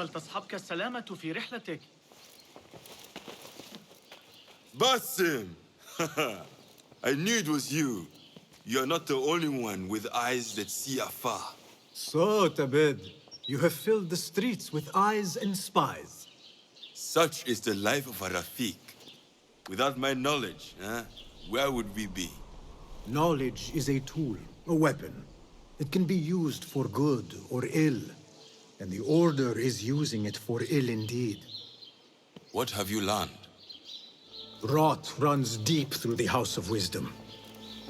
فلتصحبك السلامة في رحلتك. Basim! I knew it was you. You're not the only one with eyes that see afar. So, Tabed, you have filled the streets with eyes and spies. Such is the life of a Rafiq. Without my knowledge, where would we be? Knowledge is a tool, a weapon. It can be used for good or ill. And the Order is using it for ill indeed. What have you learned? Rot runs deep through the House of Wisdom.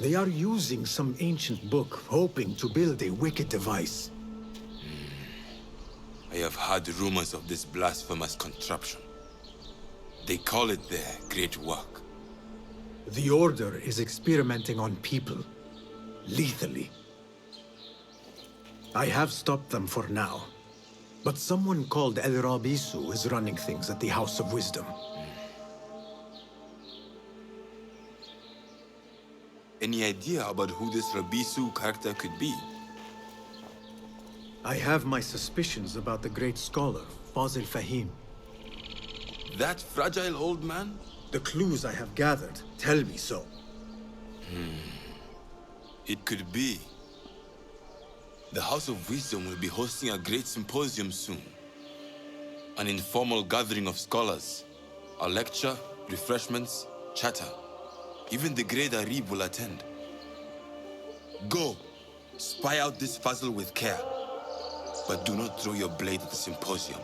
They are using some ancient book, hoping to build a wicked device. I have heard rumors of this blasphemous contraption. They call it their great work. The Order is experimenting on people, lethally. I have stopped them for now. But someone called Al-Rabisu is running things at the House of Wisdom. Any idea about who this Rabisu character could be? I have my suspicions about the great scholar, Fazil Fahim. That fragile old man? The clues I have gathered tell me so. It could be. The House of Wisdom will be hosting a great symposium soon. An informal gathering of scholars. A lecture, refreshments, chatter. Even the great Arib will attend. Go, spy out this puzzle with care. But do not throw your blade at the symposium.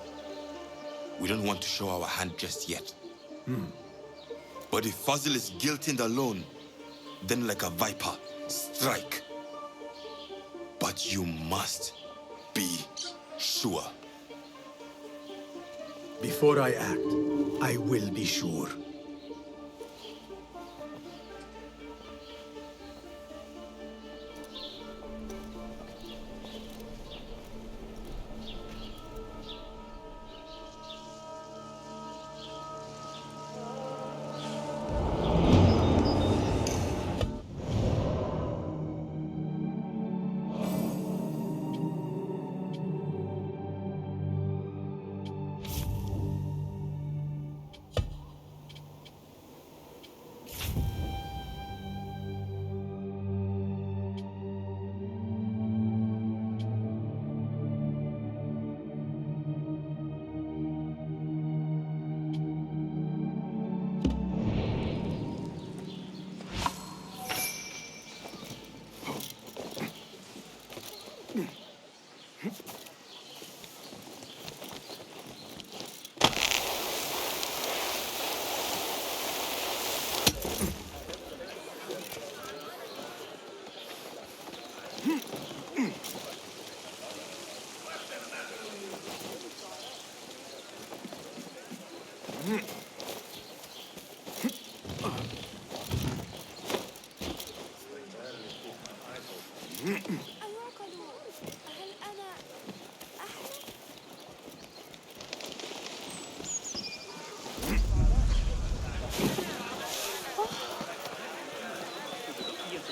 We don't want to show our hand just yet. But if Fazil is guilty and alone, then like a viper, strike. But you must be sure. Before I act, I will be sure.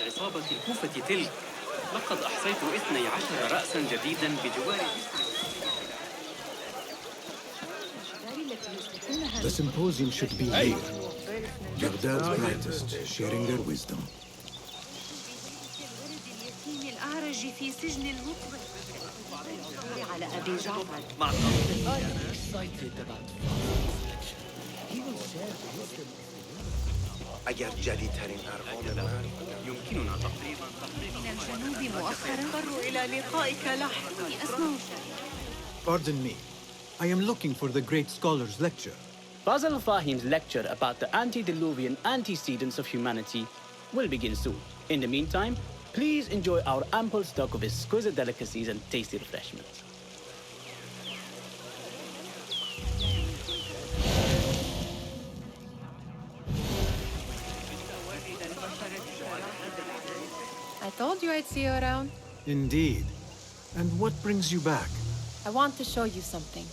عصابة الكوفة تلك لقد أحصيت 12 رأسا جديدا بجوار The symposium should be here. Baghdad's brightest, sharing their wisdom. الأعرج في سجن المطبخ على أبي جعفر. اگر جدیدترین ارقام من يمكننا تقريبا من الجنوب مؤخرا اضطر إلى لقائك لاحقا. أسمع. Pardon me. I am looking for the great scholar's lecture. Fazl Fahim's lecture about the antediluvian antecedents of humanity will begin soon. In the meantime, please enjoy our ample stock of exquisite delicacies and tasty refreshments. I told you I'd see you around. Indeed. And what brings you back? I want to show you something.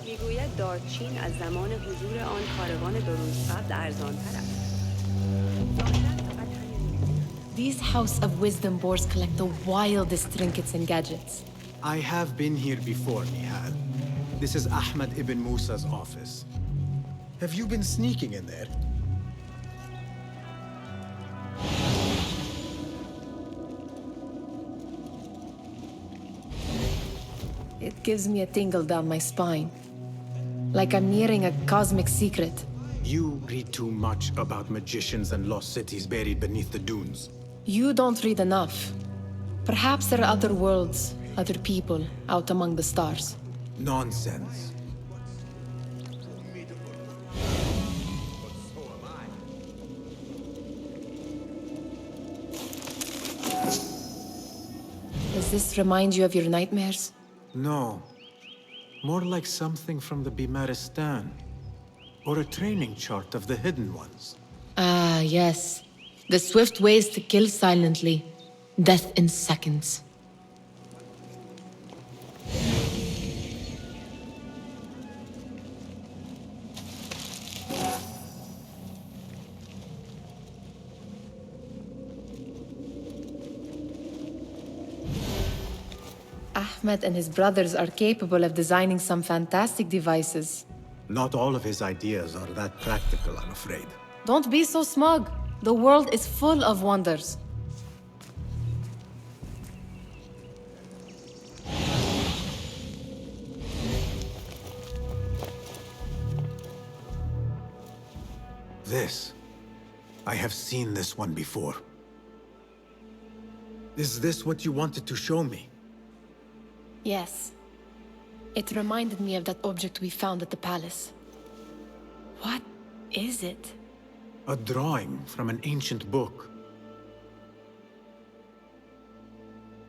میگوید دارچین از زمان حضور آن کاروان درونسقبل ارزان‌تر است. These House of Wisdom boars collect the wildest trinkets and gadgets. I have been here before, Nihal. This is Ahmed ibn Musa's office. Have you been sneaking in there? It gives me a tingle down my spine. Like I'm nearing a cosmic secret. You read too much about magicians and lost cities buried beneath the dunes. You don't read enough. Perhaps there are other worlds, other people, out among the stars. Nonsense. Does this remind you of your nightmares? No. More like something from the Bimaristan. Or a training chart of the Hidden Ones. Ah, yes. The swift ways to kill silently. Death in seconds. Ahmed and his brothers are capable of designing some fantastic devices. Not all of his ideas are that practical, I'm afraid. Don't be so smug. The world is full of wonders. This. I have seen this one before. Is this what you wanted to show me? Yes. It reminded me of that object we found at the palace. What is it? A drawing from an ancient book.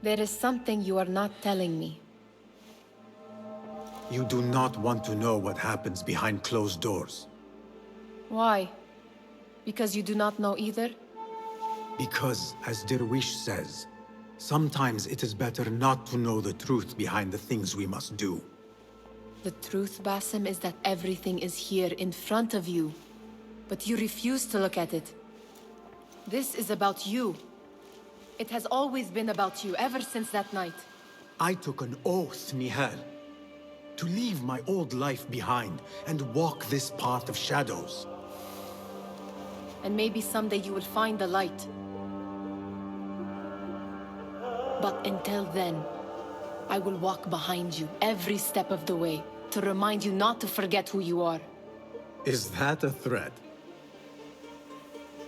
There is something you are not telling me. You do not want to know what happens behind closed doors. Why? Because you do not know either? Because, as Derwish says, sometimes it is better not to know the truth behind the things we must do. The truth, Basim, is that everything is here in front of you. But you refuse to look at it. This is about you. It has always been about you, ever since that night. I took an oath, Nihal, to leave my old life behind and walk this path of shadows. And maybe someday you will find the light. But until then, I will walk behind you every step of the way to remind you not to forget who you are. Is that a threat?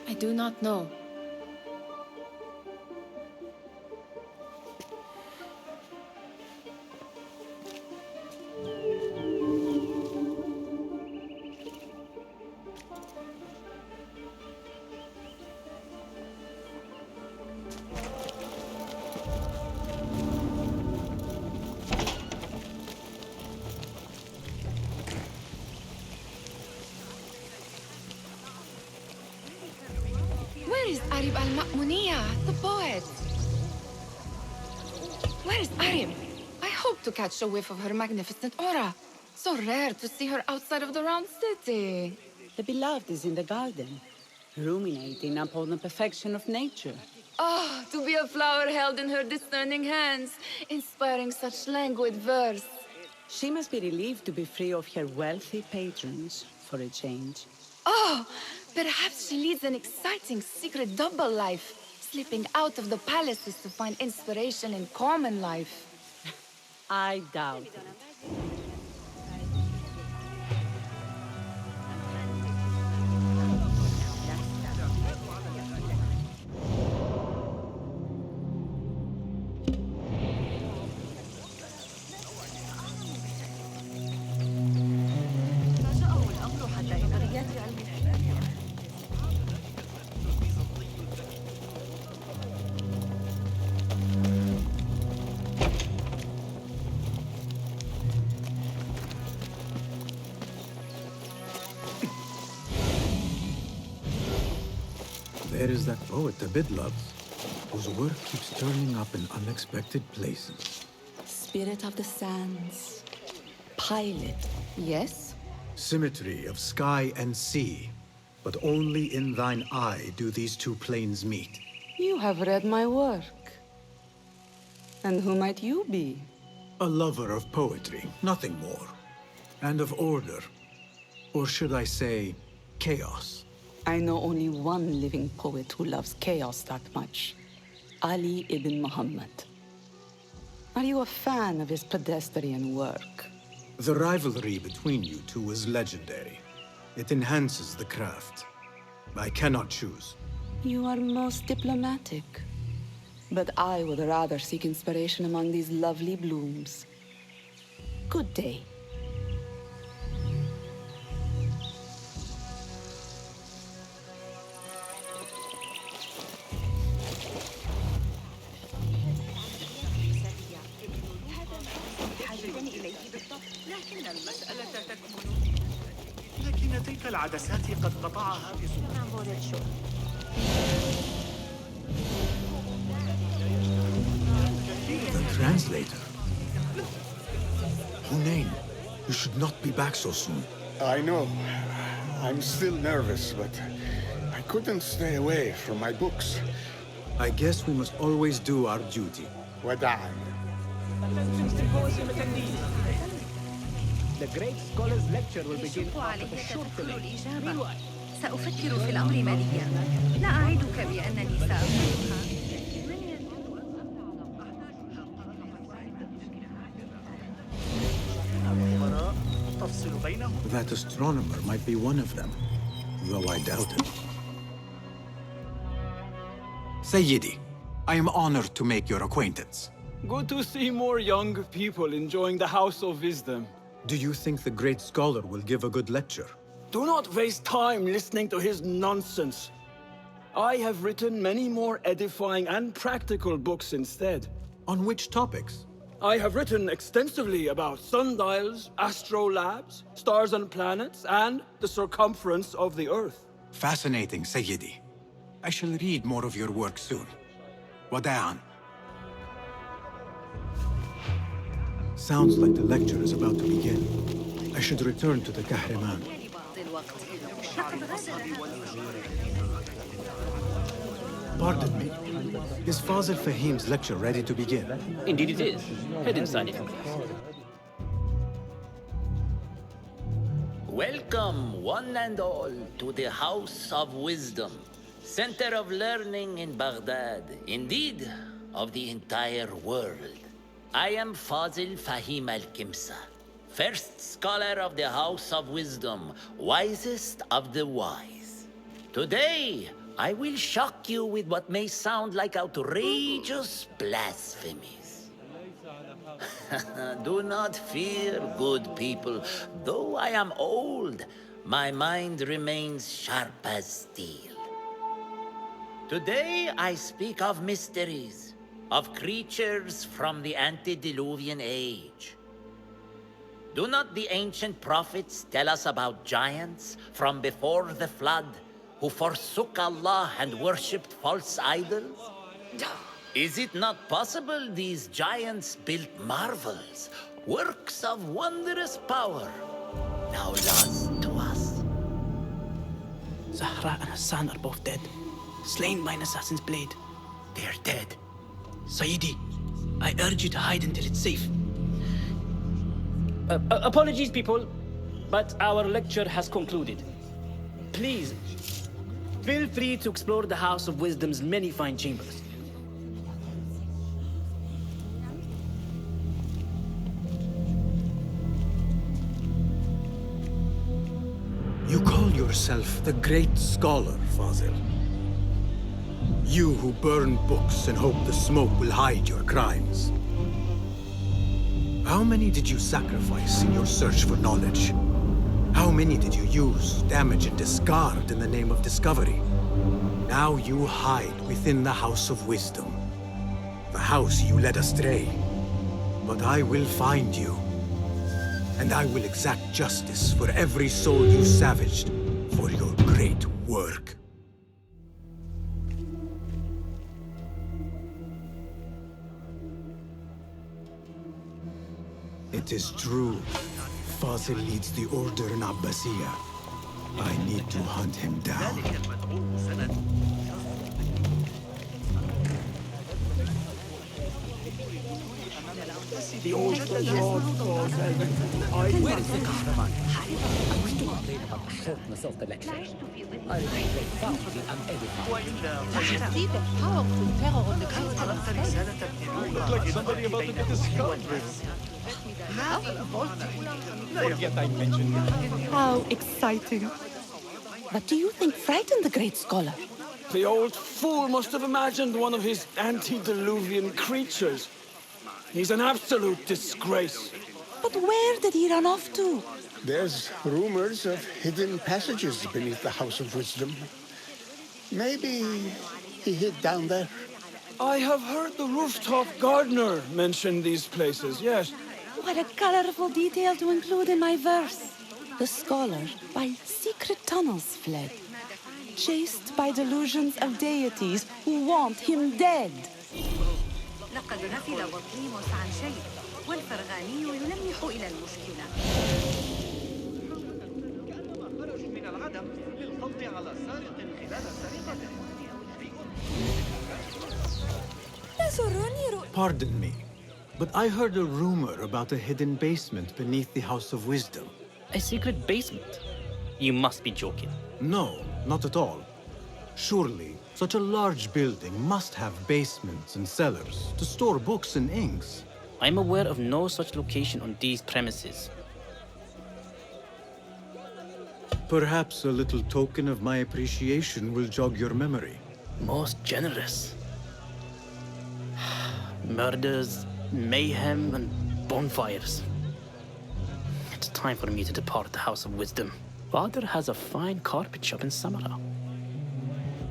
I do not know. Where is Arib al-Ma'muniya, the poet? Where is Arib? I hope to catch a whiff of her magnificent aura. So rare to see her outside of the round city. The beloved is in the garden, ruminating upon the perfection of nature. Oh, to be a flower held in her discerning hands, inspiring such languid verse. She must be relieved to be free of her wealthy patrons for a change. Oh, perhaps she leads an exciting secret double life, slipping out of the palaces to find inspiration in common life. I doubt it. There is that poet Abid loves, whose work keeps turning up in unexpected places. Spirit of the sands. Pilot. Yes? Symmetry of sky and sea, but only in thine eye do these two planes meet. You have read my work. And who might you be? A lover of poetry, nothing more. And of order. Or should I say, chaos. I know only one living poet who loves chaos that much. Ali ibn Muhammad. Are you a fan of his pedestrian work? The rivalry between you two is legendary. It enhances the craft. I cannot choose. You are most diplomatic. But I would rather seek inspiration among these lovely blooms. Good day. لكن تلك العدسات قد قطعها بسرعة. The translator. Hunain, you should not be back so soon. I know. I'm still nervous, but I couldn't stay away from my books. I guess we must always do our duty. وداعاً. The great scholars lecture will begin after a short delay. سأفكر في الأمر ماليا. لا أعدك بأنني سأفعلها. That astronomer might be one of them, though I doubt it. Sayyidi, I am honored to make your acquaintance. Good to see more young people enjoying the House of Wisdom. Do you think the great scholar will give a good lecture? Do not waste time listening to his nonsense. I have written many more edifying and practical books instead. On which topics? I have written extensively about sundials, astrolabes, stars and planets, and the circumference of the Earth. Fascinating, Sayyidi. I shall read more of your work soon. Wada'an. Sounds like the lecture is about to begin. I should return to the Kahraman. Pardon me. Is Fazil Fahim's lecture ready to begin? Indeed it is. Head inside if you please. Welcome, one and all, to the House of Wisdom, center of learning in Baghdad, indeed, of the entire world. I am Fazil Fahim al-Kimsa, first scholar of the House of Wisdom, wisest of the wise. Today, I will shock you with what may sound like outrageous blasphemies. Do not fear, good people. Though I am old, my mind remains sharp as steel. Today, I speak of mysteries, of creatures from the antediluvian age. Do not the ancient prophets tell us about giants from before the flood who forsook Allah and worshipped false idols? Is it not possible these giants built marvels, works of wondrous power, now lost to us? Zahra and Hassan are both dead, slain by an assassin's blade. They're dead. Sayyidi, I urge you to hide until it's safe. Apologies, people, but our lecture has concluded. Please, feel free to explore the House of Wisdom's many fine chambers. You call yourself the great scholar, Fazil. You who burn books and hope the smoke will hide your crimes. How many did you sacrifice in your search for knowledge? How many did you use, damage, and discard in the name of discovery? Now you hide within the House of Wisdom. The house you led astray. But I will find you. And I will exact justice for every soul you savaged for your great work. It is true. Fazil leads the order in Abbasiyah. I need to hunt him down. The old fraud was Where is the kahraman? I wish to complain about the shortness of the lecture. I find it thoroughly unedifying. See the powerful terror on the Look like somebody about to get his skull Forget I mentioned it. How exciting. What do you think frightened the great scholar? The old fool must have imagined one of his antediluvian creatures. He's an absolute disgrace. But where did he run off to? There's rumors of hidden passages beneath the House of Wisdom. Maybe he hid down there. I have heard the rooftop gardener mention these places, yes. What a colorful detail to include in my verse. The scholar by secret tunnels fled, chased by delusions of deities who want him dead. لقد غفل بطليموس عن شيء والفرغاني يلمح إلى المشكلة. كأنما خرجوا من العدم للقبض على سارق خلال سرقته. Pardon me, but I heard a rumor about a hidden basement beneath the House of Wisdom. A secret basement? You must be joking. No, not at all. Surely, such a large building must have basements and cellars to store books and inks. I'm aware of no such location on these premises. Perhaps a little token of my appreciation will jog your memory. Most generous. Murders, mayhem, and bonfires. It's time for me to depart the House of Wisdom. Father has a fine carpet shop in Samara.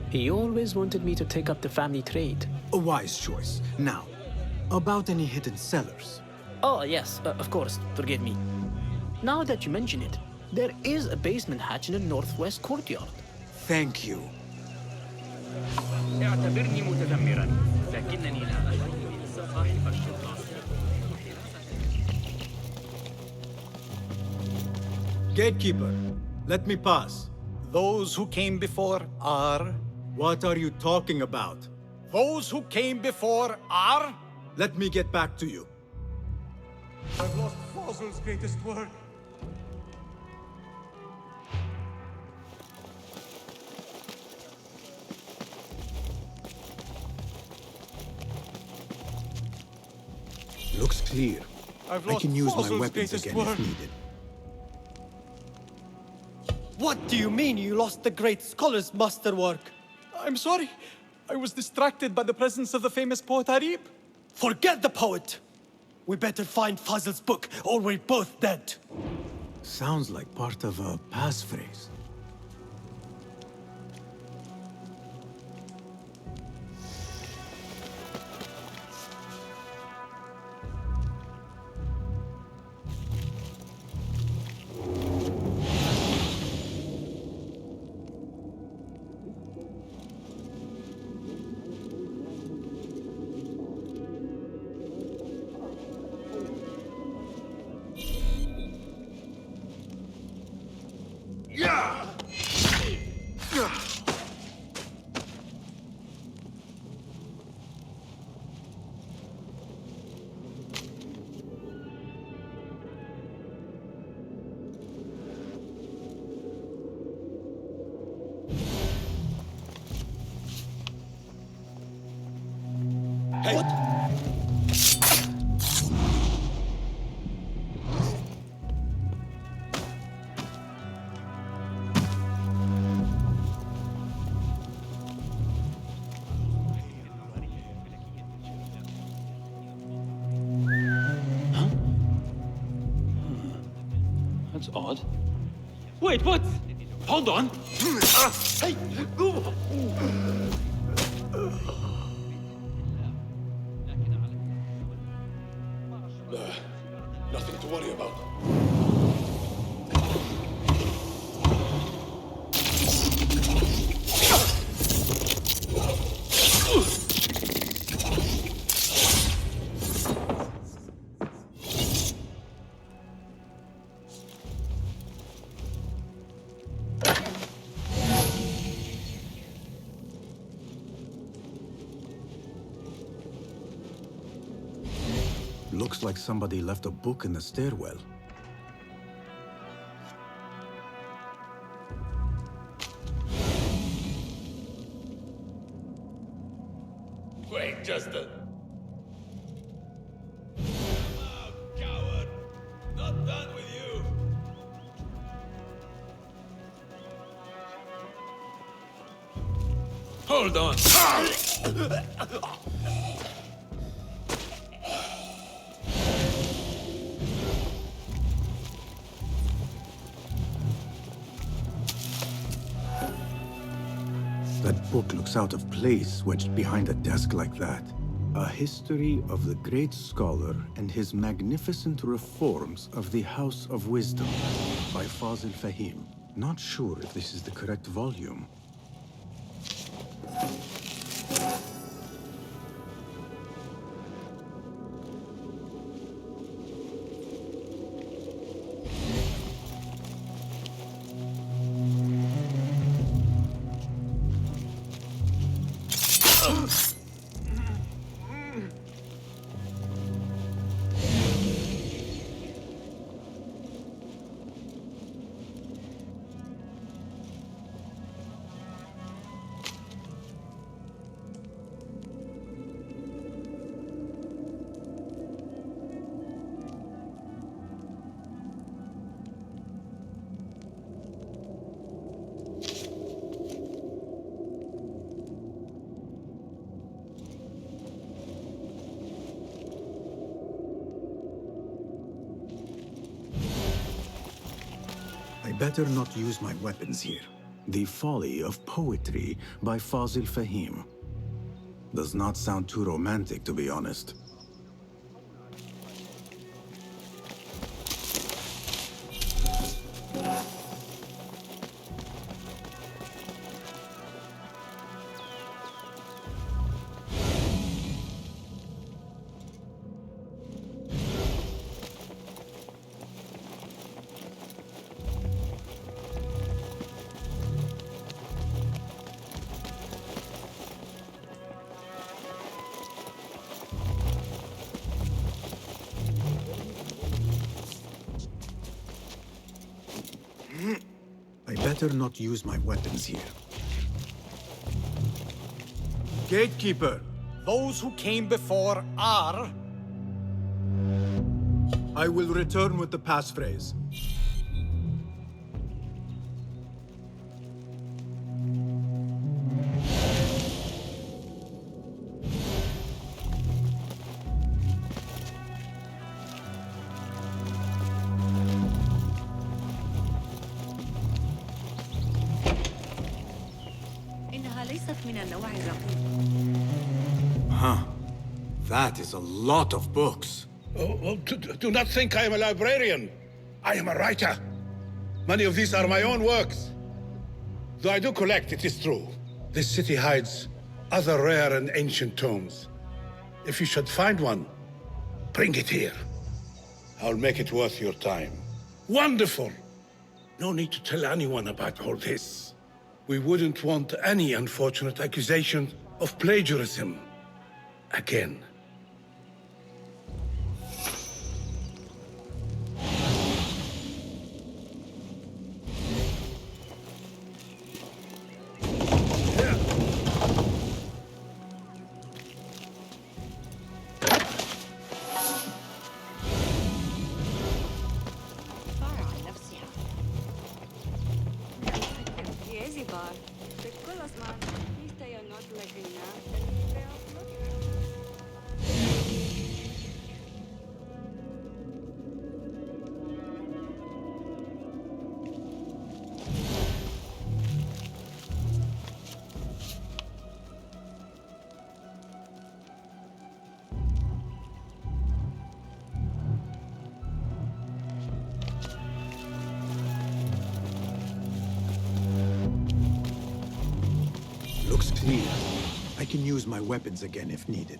He always wanted me to take up the family trade. A wise choice. Now, about any hidden cellars? Oh, yes, of course, forgive me. Now that you mention it, there is a basement hatch in the northwest courtyard. Thank you. اعتبرني متذمرا لكنني لا أجد صاحب الشرطة. Gatekeeper, let me pass. Those who came before are... What are you talking about? Those who came before are... Let me get back to you. I've lost Fossil's greatest work. Looks clear. I can use my weapons greatest again work. if needed. What do you mean you lost the great scholar's masterwork? I'm sorry. I was distracted by the presence of the famous poet Harib. Forget the poet! We better find Fazil's book, or we're both dead. Sounds like part of a passphrase. Hey! What? That's odd. Wait, what? Hold on. Hey, go! Nothing to worry about. Looks like somebody left a book in the stairwell. Wait just a... Come out, coward! Not done with you! Hold on! That book looks out of place, wedged behind a desk like that. A history of the great scholar and his magnificent reforms of the House of Wisdom by Fazil Fahim. Not sure if this is the correct volume. I better not use my weapons here. The Folly of Poetry by Fazil Fahim. Does not sound too romantic, to be honest. I better not use my weapons here. Gatekeeper, those who came before are... I will return with the passphrase. Huh. That is a lot of books. Oh, well, do not think I am a librarian. I am a writer. Many of these are my own works. Though I do collect, it is true. This city hides other rare and ancient tomes. If you should find one, bring it here. I'll make it worth your time. Wonderful! No need to tell anyone about all this. We wouldn't want any unfortunate accusation of plagiarism again. Looks clear. I can use my weapons again if needed.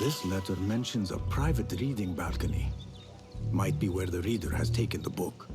This letter mentions a private reading balcony. Might be where the reader has taken the book.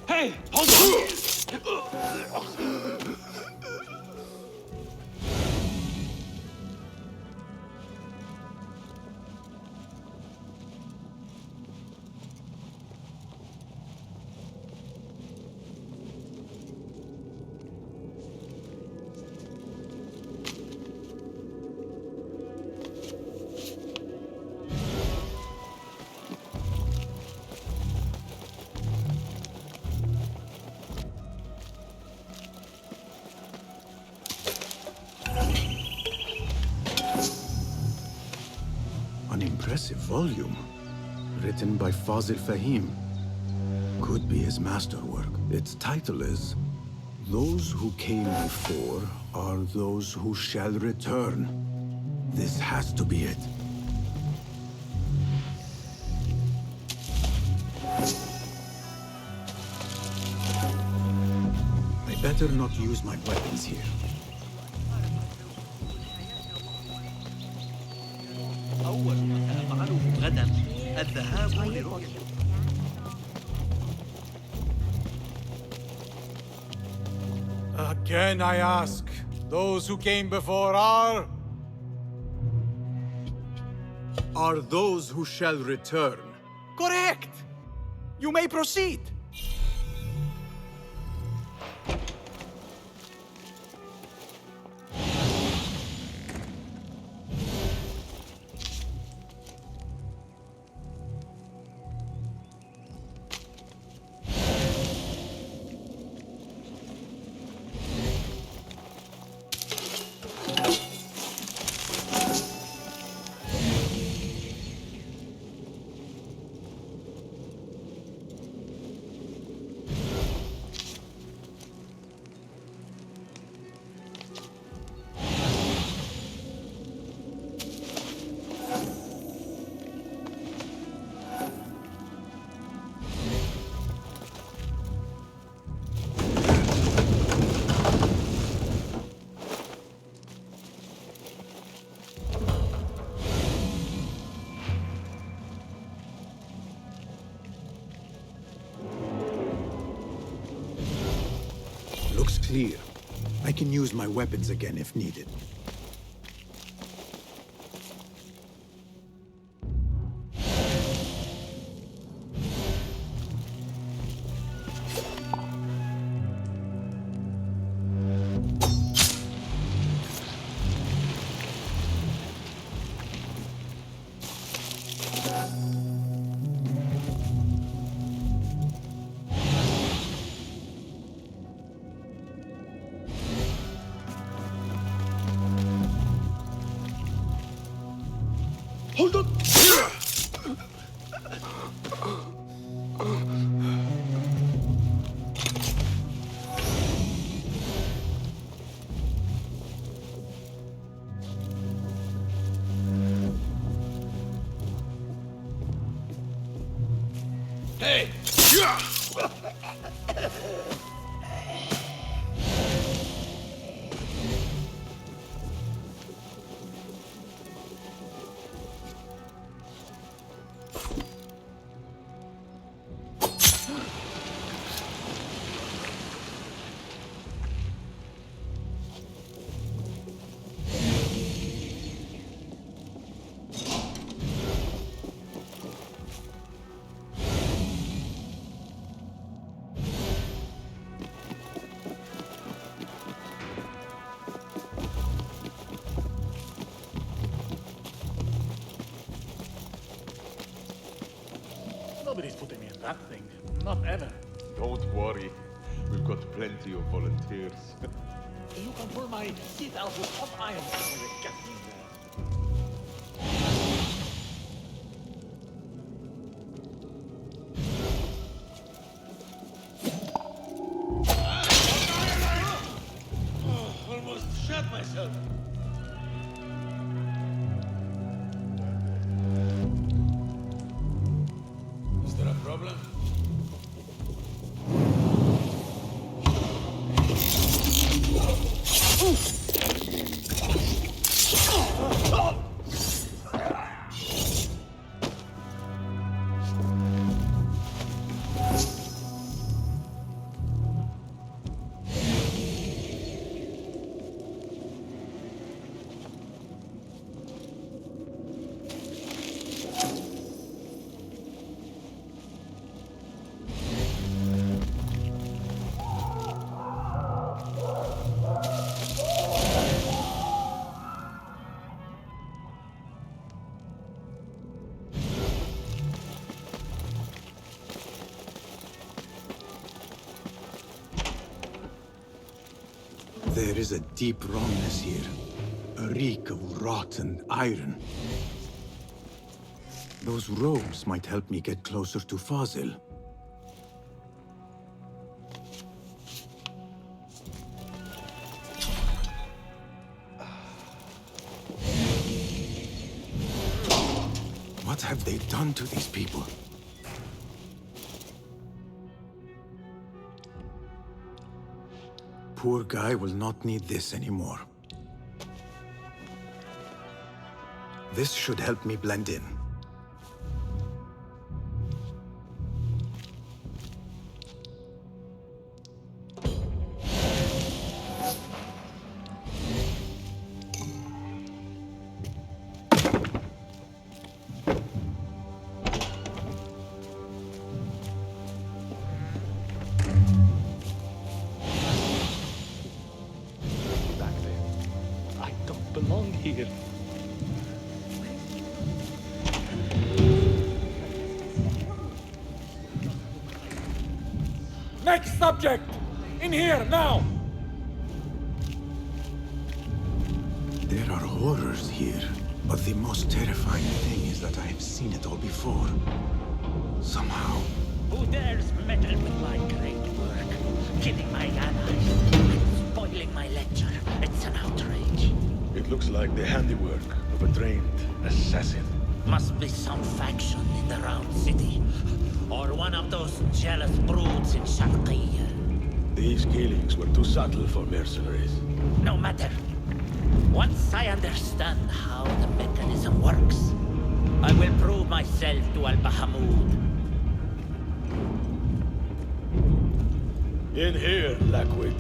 Hey, hold on! Impressive volume, written by Fazil Fahim. Could be his masterwork. Its title is, Those Who Came Before Are Those Who Shall Return. This has to be it. I better not use my weapons here. أول ما سأفعله غدا الذهاب لرؤية. Again I ask, those who came before are those who shall return. correct! You may proceed! Looks clear. I can use my weapons again if needed. Hold on! Hey! Nobody's putting me in that thing. Not ever. Don't worry. We've got plenty of volunteers. You can pull my seat out with hot iron when we get in there. Almost shot myself. Is there a problem? There is a deep wrongness here. A reek of rotten iron. Those robes might help me get closer to Fazil. What have they done to these people? Poor guy will not need this anymore. This should help me blend in. Belong here. Next subject! In here, now! There are horrors here, but the most terrifying thing is that I have seen it all before. Somehow. Who dares meddle with my great work? Killing my allies, spoiling my lecture. It's an outrage. It looks like the handiwork of a trained assassin. Must be some faction in the Round City. Or one of those jealous broods in Sharqiyya. These killings were too subtle for mercenaries. No matter. Once I understand how the mechanism works, I will prove myself to Al-Bahamud. In here, Lackwit.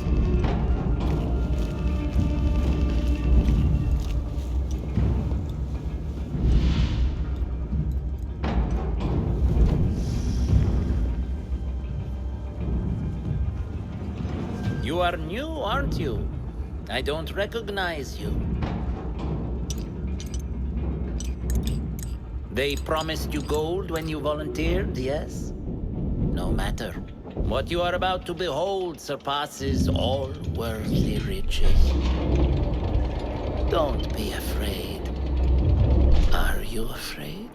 You are new, aren't you? I don't recognize you. They promised you gold when you volunteered, yes? No matter. What you are about to behold surpasses all worldly riches. Don't be afraid. Are you afraid?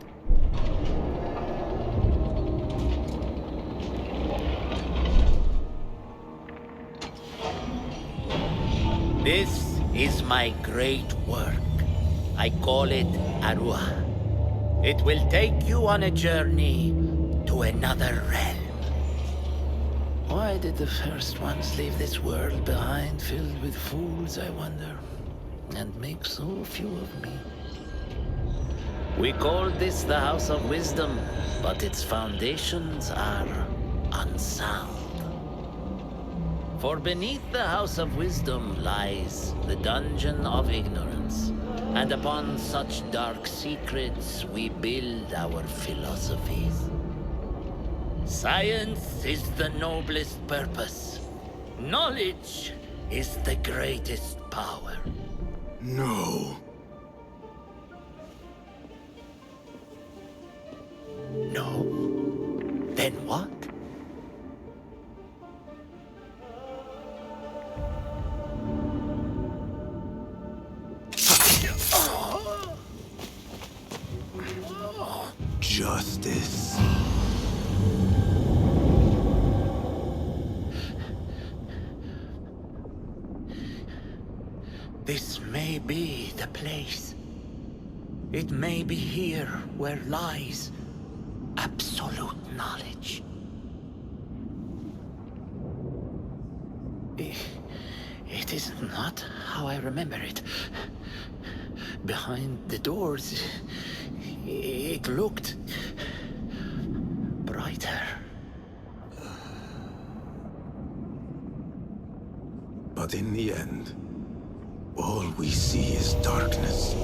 This is my great work. I call it Aruha. It will take you on a journey to another realm. Why did the first ones leave this world behind, filled with fools, I wonder, and make so few of me? We called this the House of Wisdom, but its foundations are unsound. For beneath the House of Wisdom lies the Dungeon of Ignorance, and upon such dark secrets we build our philosophies. Science is the noblest purpose. Knowledge is the greatest power. No. No. Then what? Justice. This may be the place. It may be here where lies absolute knowledge. It is not how I remember it. Behind the doors, it looked brighter. But in the end, all we see is darkness.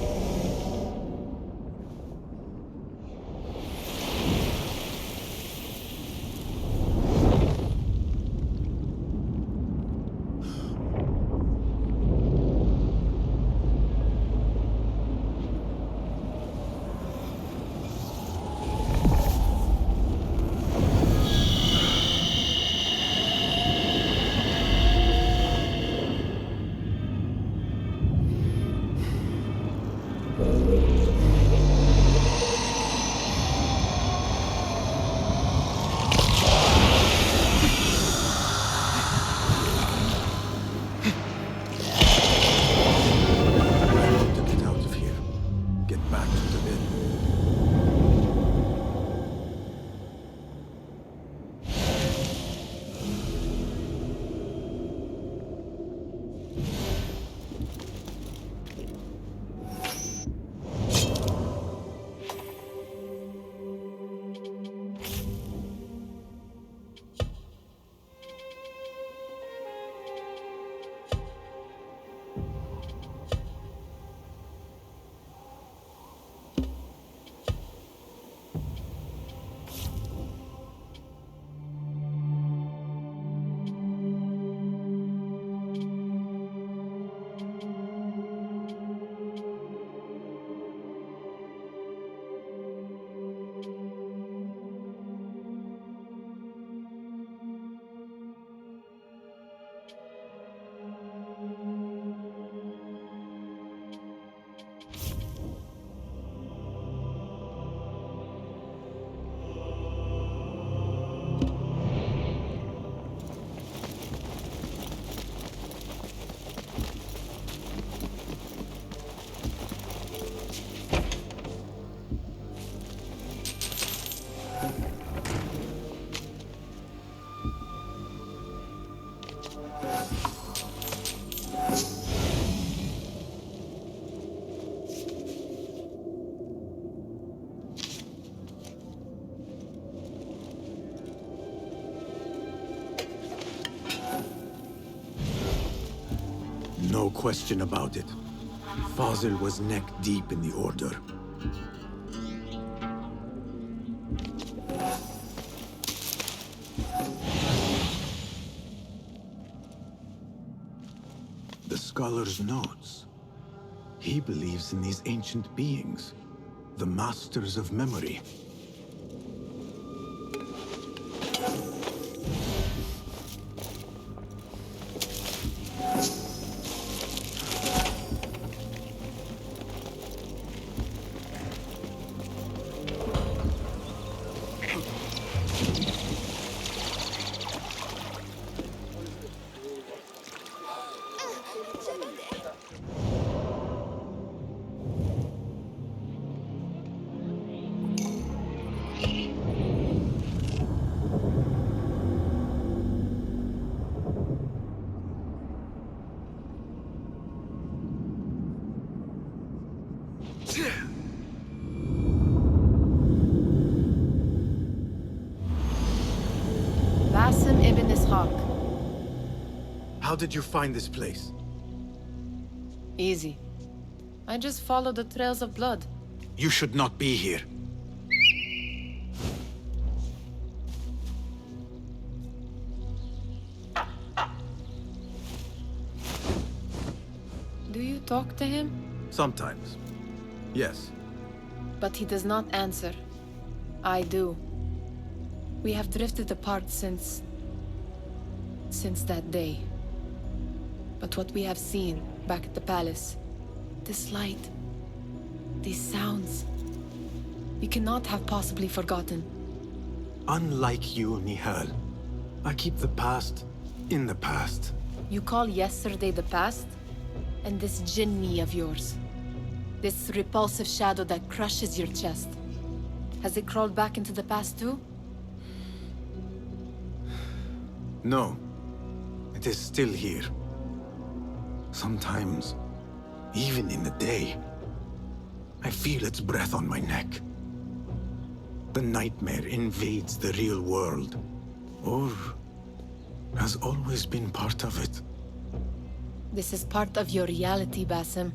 No question about it. Fazil was neck deep in the Order. The scholar's notes. He believes in these ancient beings, the masters of memory. How did you find this place? Easy. I just followed the trails of blood. You should not be here. Do you talk to him? Sometimes. Yes. But he does not answer. I do. We have drifted apart since that day. But what we have seen back at the palace, this light, these sounds, we cannot have possibly forgotten. Unlike you, Nihal, I keep the past in the past. You call yesterday the past? And this jinni of yours, this repulsive shadow that crushes your chest, has it crawled back into the past too? No, it is still here. Sometimes, even in the day, I feel its breath on my neck. The nightmare invades the real world, or has always been part of it. This is part of your reality, Basim.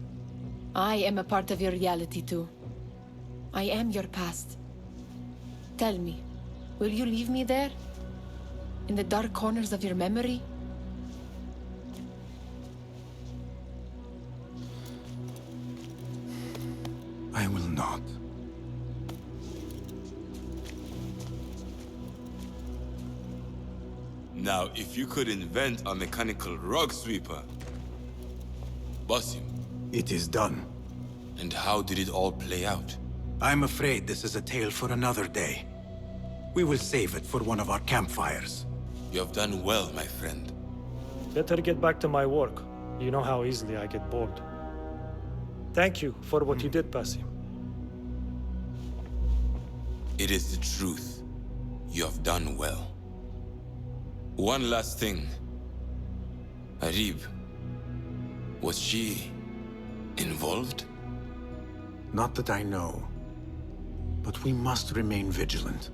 I am a part of your reality too. I am your past. Tell me, will you leave me there? In the dark corners of your memory? I will not. Now, if you could invent a mechanical rug sweeper, Basim. It is done. And how did it all play out? I'm afraid this is a tale for another day. We will save it for one of our campfires. You have done well, my friend. Better get back to my work. You know how easily I get bored. Thank you for what you did, Basim. It is the truth. You have done well. One last thing. Arib, was she involved? Not that I know. But we must remain vigilant.